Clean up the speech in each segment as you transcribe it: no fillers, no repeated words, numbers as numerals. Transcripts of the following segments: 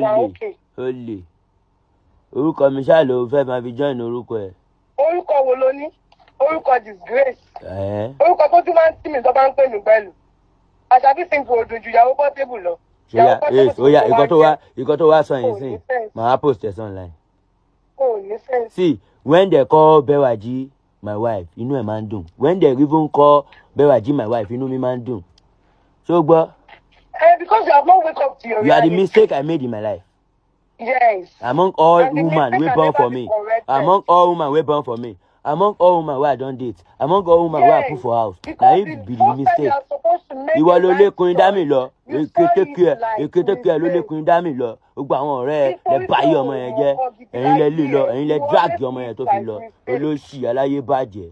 Olè. Orúkọ mi ṣáà ló fẹ́ máa fi join orúkọ ẹ̀. Orúkọ wo ló ní? Orúkọ disgrace. Orúkọ tó tún máa ń tì mí tó bá ń pè mí Pelu. Àṣàbí simple odò ju ìyàwó Portable lọ. Oya, ìkọ́ tó wá sọ yìí sìn. Màá post it online. See, when they call Bere my wife, inú ẹ̀ máa ń dùn. When they even call Bere my wife, inú mi máa ń dùn. So, gbọ́. Because you have not wake up to your reality. You are the mistake I made in my life. Yes. Among all women wey born for me. Among all women wey born for me. Among all women wey I don date. Among all women wey I put for house. Na you be the mistake. Ìwọ ló lékun dá mi lọ. Èkétékè ló lékun dá mi lọ. Gbogbo àwọn ọ̀rẹ́ lẹ báyé ọmọ yẹn jẹ́. Ẹ̀yin lẹ lé lọ. Ẹ̀yin lẹ drag ọmọ yẹn tó fi lọ. Olóṣì aláyé bàjẹ́.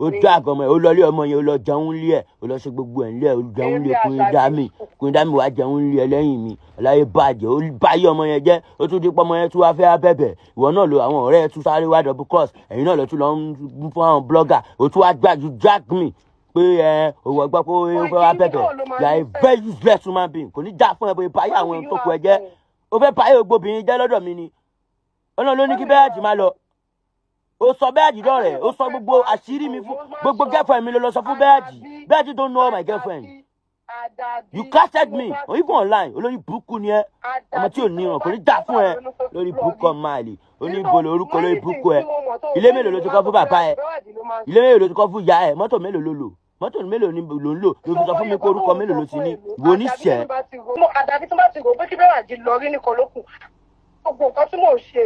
Ó drag ọmọ yẹn. Ó lọ lé ọmọ yẹn. Ó lọ jẹun lé ẹ̀. Ó lọ ṣe gbogbo ẹ̀ ńlẹ̀. Ó jẹun lé Kúnyìn dá mi wá jẹun lé ẹ lẹ́yìn mi. Aláyé bàjẹ́. Ó báyé ọmọ yẹn jẹ́. Ó tún di pọ́ ọmọ yẹn tún wá fẹ́ bẹ̀bẹ̀. Ìwọ náà lo àwọn ọ̀rẹ́ tún sáré wá double cross. Ẹ̀yin náà lọ tún lọ ń fún àwọn blogger. Ó tún wá drag me. Pé òwò gbọ́ pé ó fẹ́ wá bẹ̀bẹ̀. You are a very useless human being. Kò ní dá fún ẹ bóyá báyé àwọn tó kù ẹ jẹ́. Ó fẹ́ báyé ògbóbìnrin jẹ́ lọ́dọ̀ mi ni. Ọlọ́run ló ní kí Bere máa lọ. Ó sọ Bere lọ́rẹ̀. Ó sọ gbogbo àṣírí mi fún gbogbo girlfriend mi ló sọ fún Bere. Bere don't know my girlfriend. You casted me even online. Olórí burúkú ni ẹ. Ọmọ tí ò ní ìràn kò ní dá fún ẹ. Lórí burúkú ọmọ àlè. Oníbolo orúkọ lórí burúkú ẹ. Ilé mélòó ló ti kọ́ fún bàbá ẹ? Ilé mélòó ló ti kọ́ fún ìyá ẹ? Mọ́tò mélòó ló lò? Mọ́tò mélòó ni ló ń lò? Ló fi sọ fún mi pé orúkọ mélòó ló ti ní? Wo ní ṣẹ́? Àdàbí tó bá ti rò pé kí Bere lọ rí nìkan ló kù. Gbogbo nǹkan tí mò ń ṣe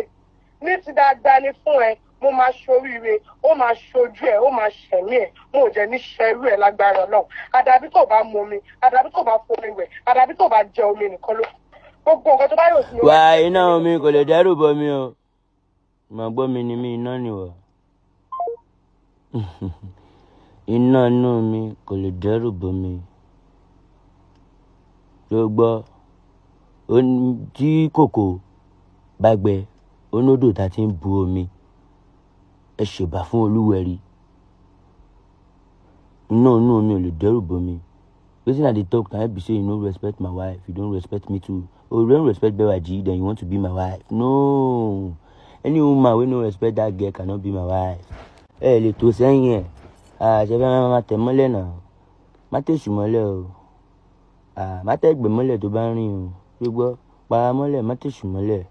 ní ti dáadáa ni fún ẹ. Mo máa ṣoríire, ó máa ṣojú ẹ, ó máa ṣẹ̀mí ẹ, mo ò jẹ́ ní ṣẹ́rú ẹ lágbára Ọlọ́run. Àdàbí tó bá mu omi, àdàbí tó bá fomi wẹ̀, àdàbí tó bá jẹ omi nìkan ló. Gbogbo nǹkan tó bá yóò sí. Wà iná omi kò lè dẹ́rù bọ mi o. Mà gbọ́ mi ni mí iná ni wọ̀. Iná inú mi kò lè dẹ́rù bọ mi. Tó gbọ́, tí kòkò bá gbẹ, onódò ta ti ń bu omi. Ẹ ṣèbà fún Olúwẹ̀rí. Iná inú mi ò lè dẹ́rù bọ mi. Wetin I dey talk na be say you no respect my wife, you don't respect me too. Oh, you don't respect Bere, then you want to be my wife. No. Any woman wey no respect that girl cannot be my wife. Ẹ lè tó sẹ́yìn ẹ̀. Ṣe fẹ́ máa tẹ̀ mọ́lẹ̀ náà. Má tẹ̀sù mọ́lẹ̀ o. Má tẹ̀ gbẹ̀ mọ́lẹ̀ tó bá rìn o. Ṣé gbọ́? Para mọ́lẹ̀, má tẹ̀sù mọ́lẹ̀.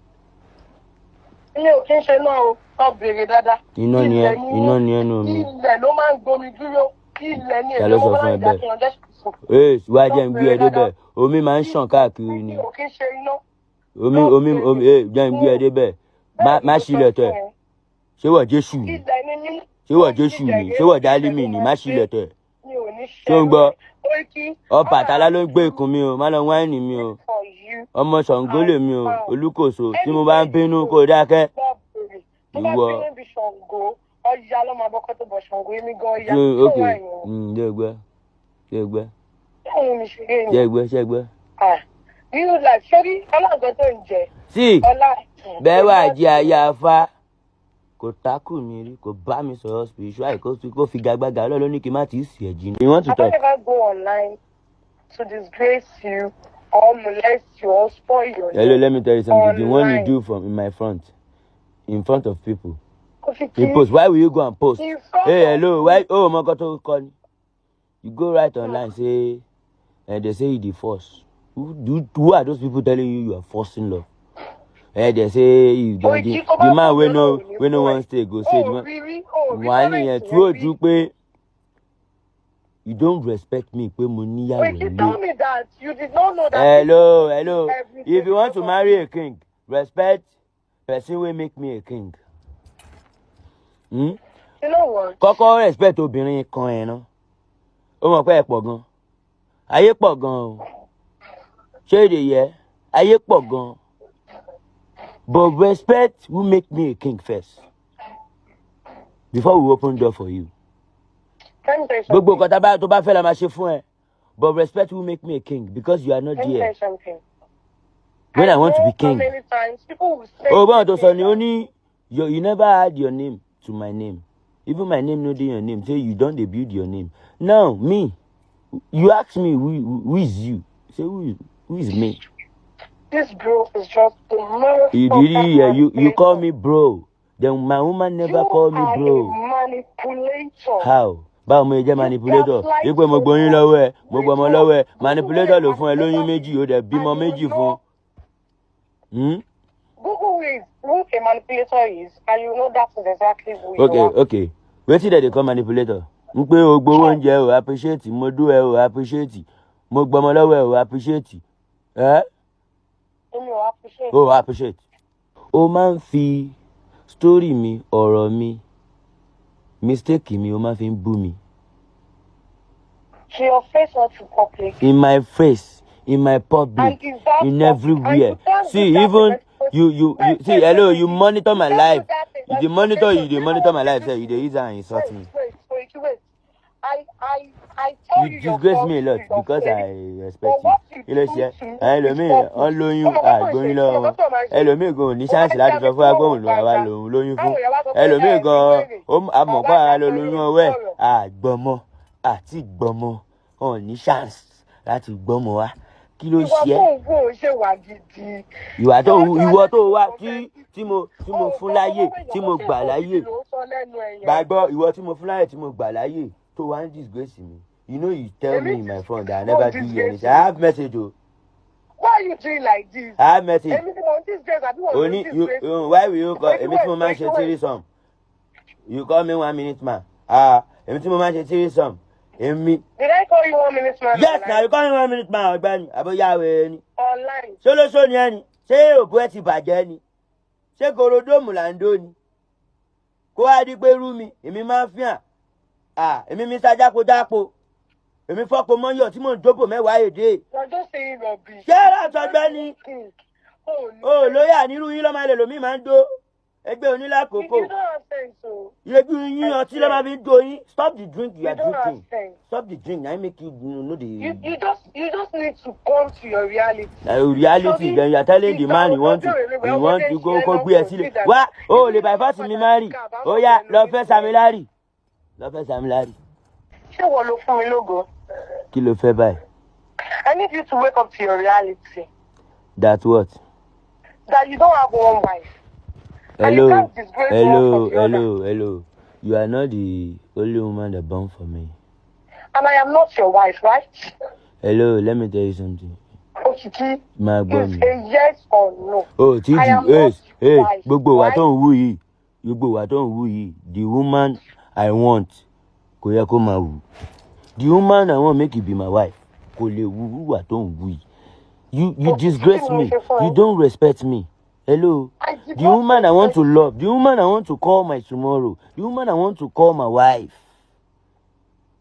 Ilé ò kí ń ṣe náà o, ọ bèrè dáadáa. Iná ni ẹ nù mí. Ilẹ̀ ló máa ń gbomi dúró. Ilẹ̀ ni èlò máa ń jà kí ọjọ́ ṣùkú. Wá jẹ́ ń gbé ẹ débẹ̀. Omi máa ń ṣàn káàkiri ni. Ò kí ń ṣe iná. Omi, jẹ́ ń gbé ẹ débẹ̀. Má ṣílẹ̀ tẹ̀. Ṣé wọ̀ Jésù ni? Ṣé wọ̀ Jésù ni? Ṣé wọ̀ Dálímì ni? Má ṣílẹ̀ tẹ̀. Ṣé ń gbọ́? Ọbàtálá ló ń gbé ikùn mi o. Má lọ wáìnì mi o. Ọmọ Ṣàngó lè mi o. Olúkòso tí mo bá ń bínú kó dákẹ́. Ìwọ. Ọjà ló máa bọ́kọ́ tó bọ̀ Ṣàngó èmi gan ọjà. Ṣé gbẹ́. Nínú life sórí ọlọ́gọ́ tó ń jẹ. Sí, Bere àyàfá. Kò tákù mi rí, kò bá mi sọ̀rọ̀ spiritual, kò fi gagbága Ọlọ́run ní kí n má ti sì ẹ̀ jí. You want to talk? I never go online to disgrace you or molest you or spoil your name. Hello, let me tell you something. The one you do from in front of people. You post. Why will you go and post? Hey, hello. Why? Oh, my God, call. You go right online, say, and they say you the force. Who are those people telling you are forcing love? They say the man we no one stay go say the man. One year, two you pay. You don't respect me. Wait, you told me that. You did not know that. Hello. If you want to marry a king, respect person will make me a king. You know what? Kọ́kọ́ respect obìnrin kan ẹ̀ ná. Ó mọ̀ pé ẹ pọ̀ gan. Ayé pọ̀ gan o. Ṣé èdè yẹ? Ayé pọ̀ gan. But respect will make me a king first. Before we open door for you. Gbogbo nǹkan tó bá fẹ́ la máa ṣe fún ẹ. But respect will make me a king because you are not there. When I want to be king. Oh, bọ́n tó sọ ni ó ní you never add your name to my name. Even my name no dey your name. Say you don't debut your name. Now, me, you ask me who is you. Say who is me? This bro is just the most. You call me bro. Then my woman never called me bro. You are a manipulator. How? Báwo mo jẹ́ manipulator? Ipò mo gbóyún lọ́wọ́ ẹ̀, mo gbọ́mọ lọ́wọ́ ẹ̀. Manipulator ló fún ẹ lóyún méjì, ó dẹ̀ bímọ méjì fún. Google is who a manipulator is, and you know that is exactly who you are. Okay. Wetin dem dey call manipulator? N pé o gbowó oúnjẹ o appreciate, mo dú ẹ o appreciate, mo gbọ́mọ lọ́wọ́ ẹ o appreciate. O appreciate. O máa ń fi story mi, ọ̀rọ̀ mi, mistake mi, o máa fi ń bú mi. To your face or to public? In my face, in my public, in everywhere. See, even you see, hello, you monitor my life. You monitor my life, sir. You dey use and insult me. Wait. I tell you disgrace me a lot because I respect you. Iléeṣẹ́ ẹlòmíì ọlóyún àgbóyún lọ́wọ́. Ẹlòmíì gan ní ṣáàṣì láti sọ fún agbóhùn lọ́wọ́ àwa lòun lóyún fún. Ẹlòmíì gan àmọ̀pá ara lọ lóyún ọwọ́ ẹ̀ àgbọ̀mọ àti gbọ̀mọ ọ̀ ní ṣáàṣì láti gbọ́mọ wa. Kí ló ṣe é? Ìwọ tó wá tí mo fún láyè tí mo gbà láyè. Gbàgbọ́ ìwọ tí mo fún láyè tí mo gbà láyè tó wá ń disgrace me. You know you tell me in my phone that I never do you anything. I have message o. Why are you doing like this? I have message. Only why will you call? Èmi tí mo máa ń ṣe threesome. You call me 1 minute man. Èmi tí mo máa ń ṣe threesome. Did I call you 1 minute man? Yes, now you call me 1 minute man, ọ̀gbẹ́ni. Àbóyáwé ni. Online. Ṣé olóṣó ni ẹni? Ṣé òbú ẹ ti bàjẹ́ ni? Ṣé gorodomu là ń dó ni? Kó wá di pé rú mi, èmi máa ń fíàn. Èmi mi sájápodápo. Èmi fọ́pọ̀ mọ́yọ̀ tí mò ń dóbò mẹ́wàá èdè. You're just saying rubbish. Ṣé látọ̀gbẹ́ni? Lóyà nírú yín lọ́mọ ẹlòmíì máa ń dó. Ẹgbẹ́ onílàkókò. You don't have sense o. Ìrẹ́jú yín ọtí ló máa fi ń do yín. Stop the drink you are drinking. Stop the drink. I make you know the. You just need to come to your reality. Reality. Then you are telling the man you want to go gbé ẹ sílẹ̀. Wá o lè bypass mi marry. Ó yá lọ fẹ́ Samilari. Ṣé wọ́n ló fún mi lógo? Kí ló fẹ́ báyìí? I need you to wake up to your reality. That what? That you don't have one wife. Hello. You are not the only woman that born for me. And I am not your wife, right? Hello, let me tell you something. Okiki, is a yes or no? Oh, gbogbo wa tó ń wú yìí, the woman I want, kò yẹ kó máa wù. The woman I want make you be my wife, kò lè wù wà tó ń wú yìí. You disgrace me. You don't respect me. Hello. The woman I want to love, the woman I want to call my tomorrow, the woman I want to call my wife.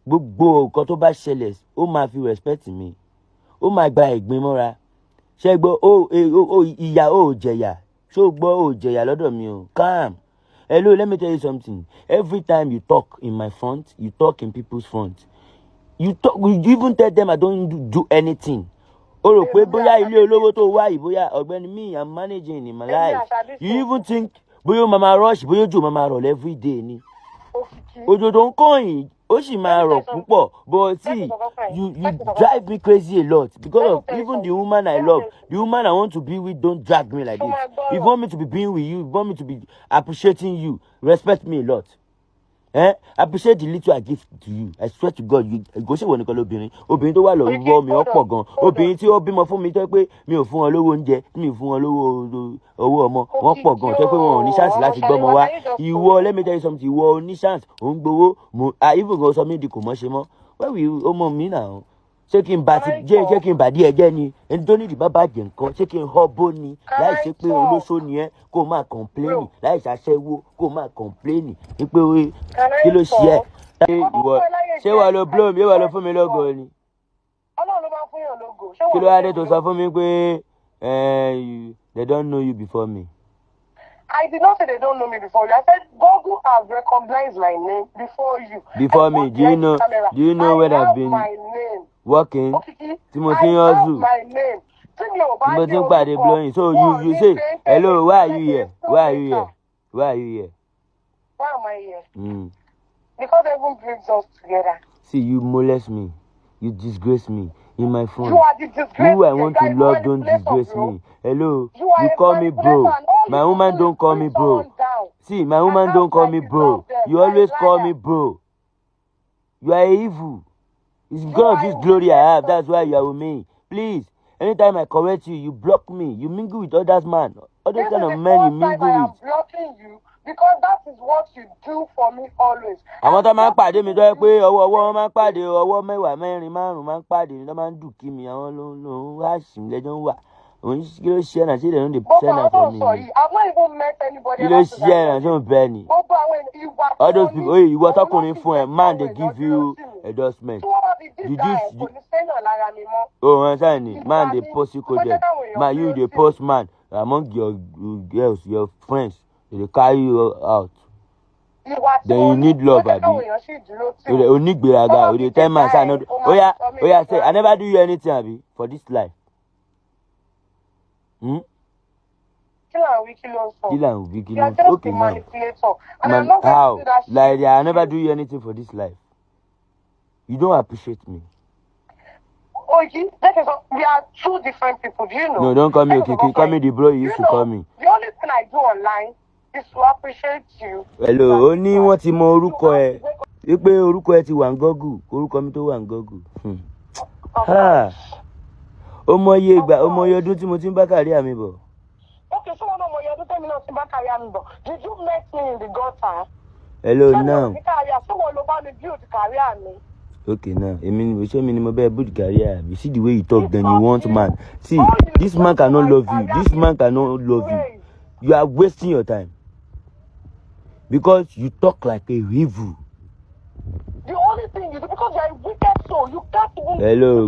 Gbogbo nǹkan tó bá ṣẹlẹ̀, ó máa fi respect mi. Ó máa gba ẹ̀gbin mọ́ra. Ṣé gbọ́ ìyà ó jẹ̀yà. Ṣó gbọ́ ó jẹ̀yà lọ́dọ̀ mi o. Calm. Hello, let me tell you something. Every time you talk in my front, you talk in people's front. You even tell them I don't do anything. O rò pé bóyá ilé olówó tó wá yìí bóyá ọ̀gbẹ́ni me I'm managing in my life. You even think bóyá mama rush bóyá ojú mama roll every day ni. Òjò tó ń kọ́yìn ó sì máa rọ̀ púpọ̀ but see you drive me crazy a lot because of even the woman I love, the woman I want to be with don't drag me like this. If you want me to be being with you, if you want me to be appreciating you, respect me a lot. Appreciate the little I give to you. I swear to God, go ṣe wọ nìkan lóbìnrin tó wà lọ́wọ́ mi ọ̀pọ̀ gan. Obìnrin tí ó bímọ fún mi tó pé mi ò fún wọn lówó oúnjẹ, mi ò fún wọn lówó owó ọmọ, wọ́n pọ̀ gan tó pé wọn ò ní chance láti gbọ́mọ wá. Ìwọ let me tell you something, ìwọ ò ní chance, ò ń gbowó, even go sọ mí di kò mọ́ ṣe mọ́. Where will ọmọ mi náà? Ṣé kí n bà díẹ̀ jẹ́ ni? Ẹni tó ní ìdìbò bàjẹ́ nǹkan, ṣé kí n họ́ bó ni? Láì ṣe pé olóṣó ni ẹ́ kó máa complain, láì ṣàṣẹ́wó kó máa complain. Ní pé kí ló ṣe ẹ́? Ṣé wà ló blow mi? Ṣé wà ló fún mi lógo ni? Ọlọ́run ló máa fún yàn lógo. Kí ló wá dé tó sọ fún mi pé they don't know you before me? I did not say they don't know me before you. I said Google has recognized my name before you. Before me, do you know where I've been working? Timothy Ozu. Timothy Pade blowing. So you say, hello, why are you here? Why are you here? Why are you here? Why am I here? Because everyone brings us together. See, you molest me. You disgrace me. in my phone. You are the disgrace. Who I want to love don't disgrace me. Hello, you call me bro. My woman don't call me bro. See, my woman don't call me bro. You always call me bro. You are evil. It's because of this glory I have. That's why you are with me. Please, anytime I correct you, you block me. You mingle with others, man. Other kind of men you mingle with. I am blocking you because that is what you do for me always. Àwọn tó máa ń pàdé mi tó yẹ pé ọwọ́ wọn máa ń pàdé ọwọ́ mẹ́wàá mẹ́rin márùn-ún máa ń pàdé ní tó máa ń dùn kí mi àwọn ló ń wá sí lẹ́jọ́ ń wà. Òun kí ló ṣe ẹ̀nà sí ìdẹ̀ ló ń dè sẹ́nà fún mi. I've not even met anybody. Kí ló ṣe ẹ̀nà tó ń bẹ ni. All those people, oye ìwọ tọkùnrin fún ẹ, man dey give you endorsement. Did you? Oh, man dey post you coded. Man, you the postman among your girls, your friends. They carry you out. Then you need love, abi. You need gberaga. You 10 months. Oh yeah. Say I never do you anything, abi, for this life. Kill. Okay, man. How? Like I never do you anything for this life. You don't appreciate me. We are two different people. Do you know? No, don't call me okay. Call me the bro you used to call me. The only thing I do online is to appreciate you. Hello, ó ní wọ́n ti mọ orúkọ ẹ. Wípé orúkọ ẹ ti wà ń Google. Orúkọ mi tó wà ń Google. Ó mọ iye ìgbà, ó mọ iye ọdún tí mo ti ń bá career mi bọ̀. Okay, so no more. You tell me not to back career me, but did you meet me in the gutter? Hello, now. Someone over the build career me. Okay, now. I mean, we show me my build career. You see the way you talk, then you want man. See, this man cannot love you. This man cannot love you. You are wasting your time because you talk like a evil. The only thing you do because you are a wicked soul. You can't even. Hello,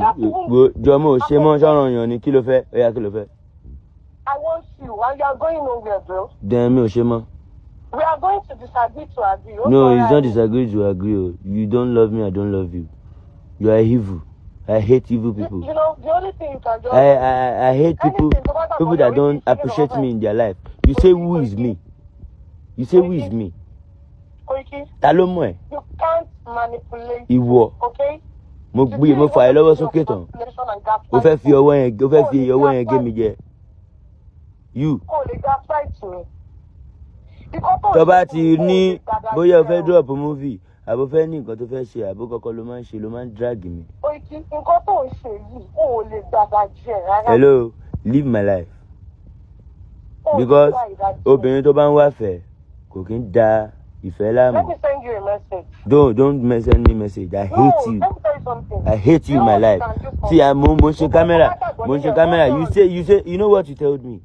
Jomo, Shemo, Sharon, kí ló fẹ́? Oya, kí ló fẹ́? I want you, and you are going nowhere, bro. Then me, Shemo. We are going to disagree to agree. No, it's not disagree to agree. You don't love me, I don't love you. You are evil. I hate evil people. You know, the only thing you can do. I hate people that don't appreciate me in their life. You say who is me? You say who is me? Ta ló mọ̀ ẹ́? You can't manipulate. Ìwọ. Okay? Mo fà ẹ́ lọ́wọ́ sókè tán. O fẹ́ fi ọwọ́ yẹn gé mi jẹ. You. Oh, they gaslight me. Tó bá ti ní bóyá o fẹ́ drop movie àbò fẹ́ ní nǹkan tó fẹ́ ṣe àbò kọ́kọ́ ló máa ń ṣe ló máa ń drag mi. Nǹkan tó ń ṣe yìí o ò lè gbàgbà jẹ rárá. Hello, live my life. Because obìnrin tó bá ń wá fẹ́ kò kí ń da ìfẹ́ láàmú. Let me send you a message. Don't send me message. I hate you. Let me tell you something. I hate you in my life. See, mo ṣe camera. You say, you know what you told me?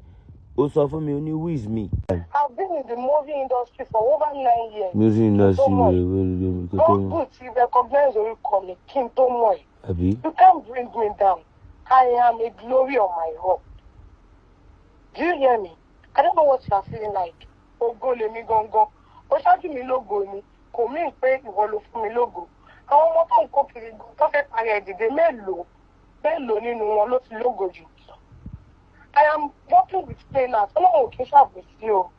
Ó sọ fún mi, ó ní who is me? I've been in the movie industry for over 9 years. Music industry. Don't good to recognize or call me King Tomoy. Abi? You can't bring me down. I am a glory on my own. Do you hear me? I don't know what you are feeling like. Ogo le mi gongo. Ó ṣáájú mi lógo ni. Kò mí pé ìwọ ló fún mi lógo. Àwọn ọmọ tó ń kó kiri gan tó fẹ́ parí ẹ̀dìdẹ mélòó nínú wọn ló ti lógo jù. I am working with trainers. Ọlọ́run kì í ṣàbùsí o.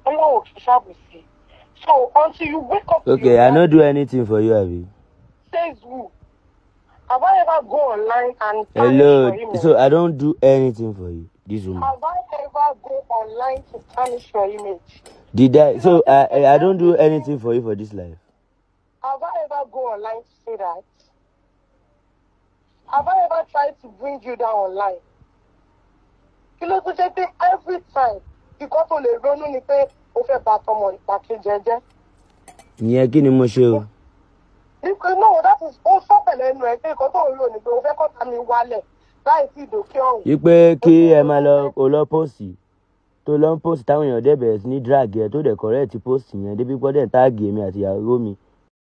Ọlọ́run kì í ṣàbùsí. So until you wake up. Okay, I no do anything for you, Abi. Says who? Have I ever go online and hello? Your image? So I don't do anything for you, this woman. Have I ever go online to tarnish your image? Did I? So I don't do anything for you for this life. Have I ever go online to say that? Have I ever tried to bring you down online? Kí ló tó ṣe pé every time ìkọ́ tó lè ronú ni pé o fẹ́ bá tọmọ ìpàkejì jẹ́. Ìyẹn kí ni mo ṣe o? No, that is ó sọ pẹ̀lẹ́ ẹnu ẹ̀ pé ìkọ́ tó ń rò ní pé o fẹ́ kọ́ta mi wálẹ̀ láì sí ìdòkè ọ̀hún. Wípé kí ẹ máa lọ pósì tó lọ ń pósì táwọn èèyàn dẹ̀ bẹ̀rẹ̀ sí ní drag ẹ tó dẹ̀ correct pósì yẹn débi pọ́ dẹ̀ táàgì èmi àti ìyàwó mi